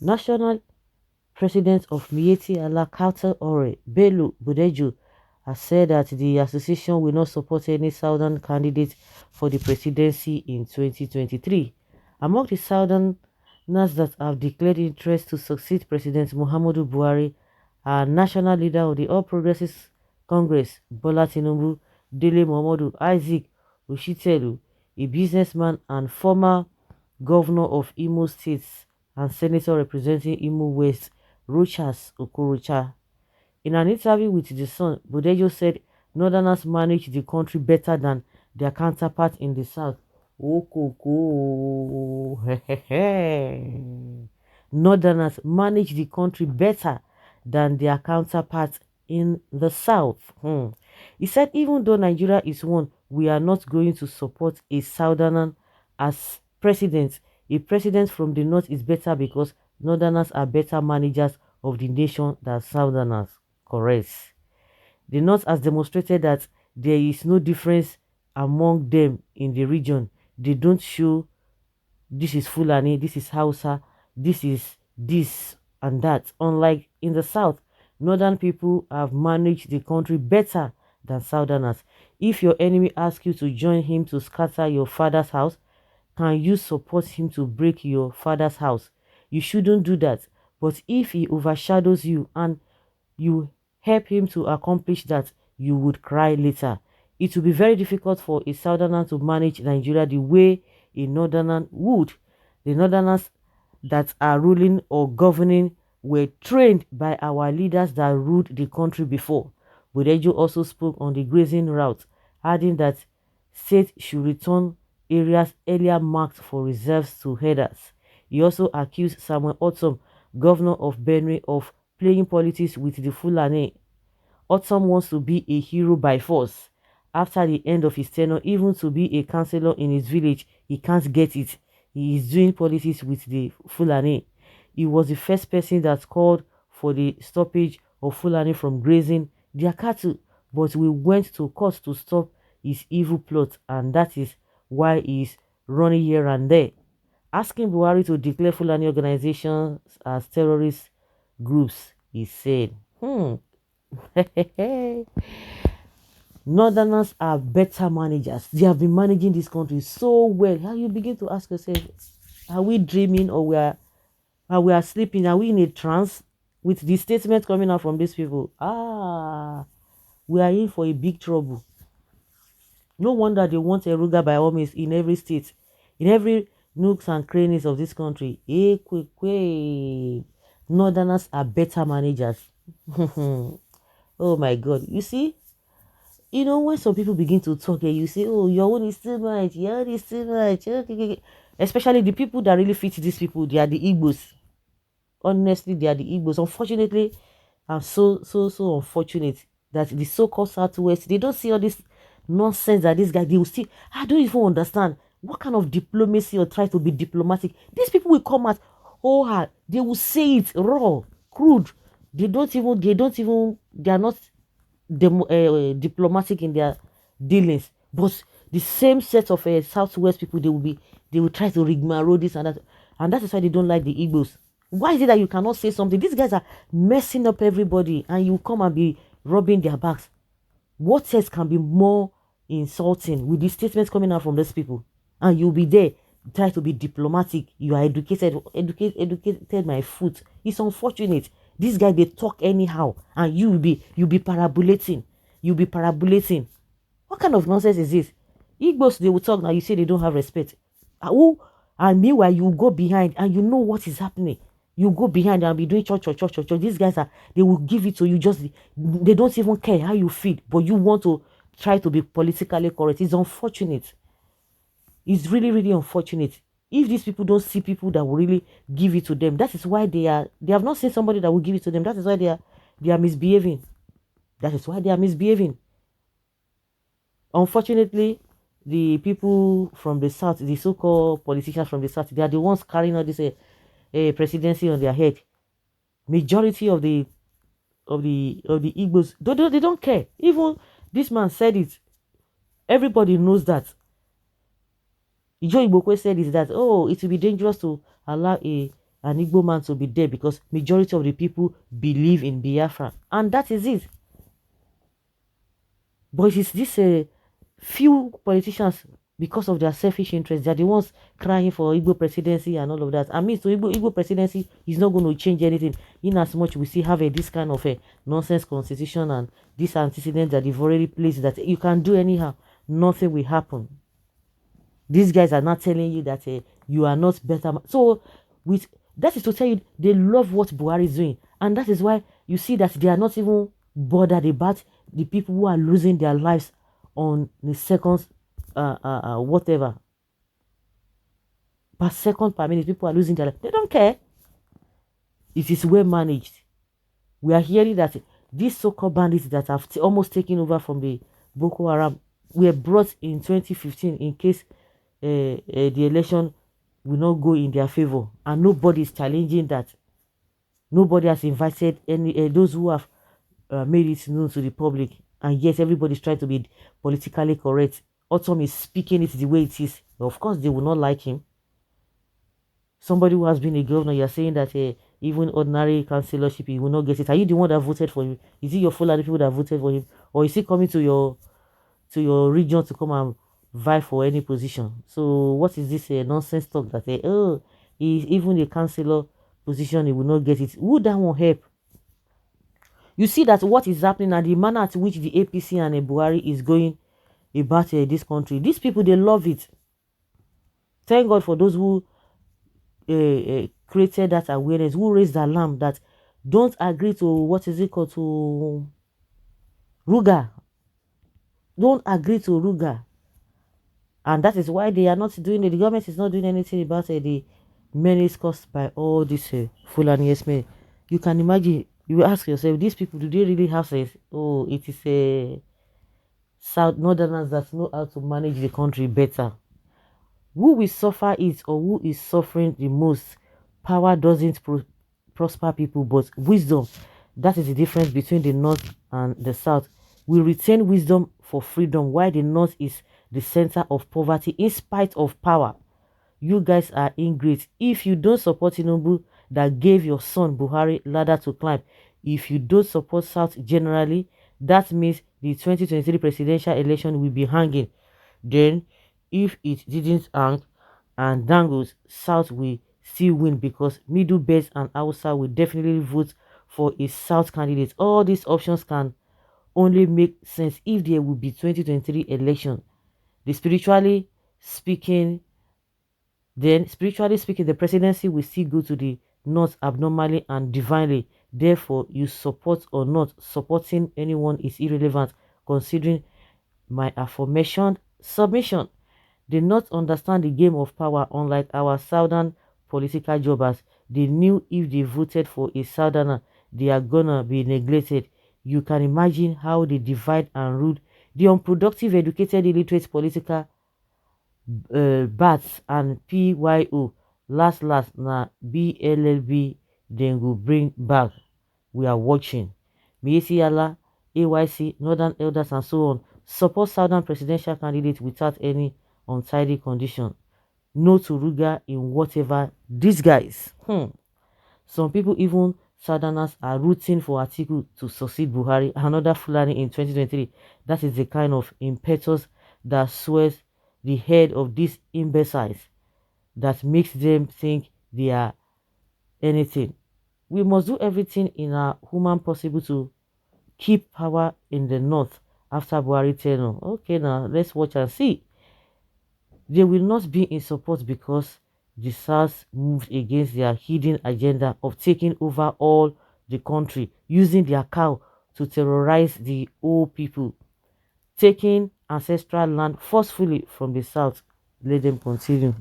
National President of Miyetti Alakauta Ore, Bello Budeju, has said that the association will not support any southern candidate for the presidency in 2023. Among the southerners that have declared interest to succeed President Muhammadu Buhari are national leader of the All Progressives Congress, Bola Tinubu, Dele Momodu, Isaac Oshitelu, a businessman and former governor of Imo State and senator representing Imo West, Rochas Okorocha. In an interview with The Sun, Budejo said Northerners manage the country better than their counterparts in the South. Okoko. Northerners manage the country better than their counterparts in the South. He said, even though Nigeria is one, we are not going to support a Southerner as president. A president from the North is better because Northerners are better managers of the nation than Southerners. Correct. The North has demonstrated that there is no difference among them in the region. They don't show this is Fulani, this is Hausa, this is this and that. Unlike in the South, Northern people have managed the country better than Southerners. If your enemy asks you to join him to scatter your father's house, can you support him to break your father's house? You shouldn't do that. But if he overshadows you and you help him to accomplish that, you would cry later. It will be very difficult for a southerner to manage Nigeria the way a northerner would. The northerners that are ruling or governing were trained by our leaders that ruled the country before. Budejo also spoke on the grazing route, adding that states should return areas earlier marked for reserves to herders. He also accused Samuel Otom, governor of Benue, of playing politics with the Fulani. Otom wants to be a hero by force. After the end of his tenure, even to be a councillor in his village, he can't get it. He is doing politics with the Fulani. He was the first person that called for the stoppage of Fulani from grazing their cattle, but we went to court to stop his evil plot, and that is why he is running here and there. Asking Buhari to declare Fulani organizations as terrorist groups, he said. Northerners are better managers. They have been managing this country so well. How you begin to ask yourself, are we dreaming or we are sleeping? Are we in a trance with the statement coming out from these people? We are in for a big trouble. No wonder they want Eruga by all means in every state, in every nooks and crannies of this country. Northerners are better managers. Oh my God. You see, when some people begin to talk and you say, oh, your own is too much, your own is too much. Okay. Especially the people that really fit these people, they are the Igbos. Honestly, they are the Igbos. Unfortunately, I'm so unfortunate that the so-called Southwest, they don't see all this nonsense that this guy, they will see. I don't even understand what kind of diplomacy or try to be diplomatic. These people will come out, they will say it raw, crude. They are not diplomatic in their dealings. But the same set of Southwest people, they will try to rigmarole this and that. And that is why they don't like the Igbos. Why is it that you cannot say something? These guys are messing up everybody and you come and be rubbing their backs. What else can be more insulting with the statements coming out from these people? And you'll be there, try to be diplomatic. You are educated my foot. It's unfortunate. This guy, they talk anyhow, and you'll be parabolating. You'll be parabolating. What kind of nonsense is this? Igbos, they will talk now. You say they don't have respect. And meanwhile, you go behind and you know what is happening. You go behind and be doing church. These guys they will give it to you. They don't even care how you feel, but you want to try to be politically correct. It's unfortunate. It's really, really unfortunate. If these people don't see people that will really give it to them, that is why they have not seen somebody that will give it to them. That is why they are misbehaving. That is why they are misbehaving. Unfortunately, the people from the South, the so-called politicians from the South, they are the ones carrying all this presidency on their head. Majority of the Igbos, they don't care. Even this man said it. Everybody knows that. Ijo Igbokwe said is that, it will be dangerous to allow a an Igbo man to be there because majority of the people believe in Biafra, and that is it. But it's this few politicians, because of their selfish interests, they're the ones crying for Igbo presidency and all of that. I mean, so Igbo presidency is not going to change anything, in as much we still have this kind of a nonsense constitution and this antecedent that they've already placed that you can do anyhow, nothing will happen. These guys are not telling you that you are not better. So, with that is to tell you they love what Buhari is doing, and that is why you see that they are not even bothered about the people who are losing their lives on the seconds, whatever per second per minute. People are losing their life. They don't care. It is well managed. We are hearing that these so-called bandits that have almost taken over from the Boko Haram were brought in 2015 in case the election will not go in their favor, and nobody is challenging that. Nobody has invited any those who have made it known to the public, and yet everybody is trying to be politically correct. Autumn is speaking it the way it is. Of course, they will not like him. Somebody who has been a governor, you're saying that even ordinary councillorship, he will not get it. Are you the one that voted for him? Is it your Fulani people that voted for him, or is he coming to your region to come and vie for any position? So what is this nonsense talk that oh, he's even a councillor position, he will not get it? Who that won't help? You see that what is happening and the manner at which the APC and Buhari is going about this country. These people, they love it. Thank God for those who created that awareness, who raised the alarm that don't agree to what is it called, to Ruga. Don't agree to Ruga. And that is why they are not doing it. The government is not doing anything about the menace caused by all this Fulani men. You can imagine, you will ask yourself, these people, do they really have sense? Oh, it is a South Northerners that know how to manage the country better. Who will suffer it, or who is suffering the most? Power doesn't prosper people, but wisdom. That is the difference between the North and the South. We retain wisdom for freedom, while the North is the center of poverty in spite of power. You guys are ingrate. If you don't support Tinubu that gave your son Buhari ladder to climb, if you don't support South generally, that means the 2023 presidential election will be hanging. Then, if it didn't hang and dangles, South will still win because Middle Belt and Hausa will definitely vote for a South candidate. All these options can only make sense if there will be 2023 election. The speaking, spiritually speaking, the presidency will still go to the North abnormally and divinely. Therefore, you support or not supporting anyone is irrelevant, considering my aforementioned submission. They not understand the game of power, unlike our southern political jobbers. They knew if they voted for a southerner, they are gonna be neglected. You can imagine how they divide and rule the unproductive, educated, illiterate political bats and PYO. Last na BLLB then go bring back. We are watching. Miyetti Allah, AYC, Northern Elders and so on support Southern presidential candidate without any untidy condition. No to Ruga in whatever. These guys. Some people, even Southerners, are rooting for Atiku to succeed Buhari, another Fulani in 2023. That is the kind of impetus that swears the head of these imbeciles, that makes them think they are anything. We must do everything in our human possible to keep power in the north after Buhari tenure. Okay, now let's watch and see. They will not be in support because the SARS moved against their hidden agenda of taking over all the country, using their cow to terrorize the old people, taking ancestral land forcefully from the south. Let them continue.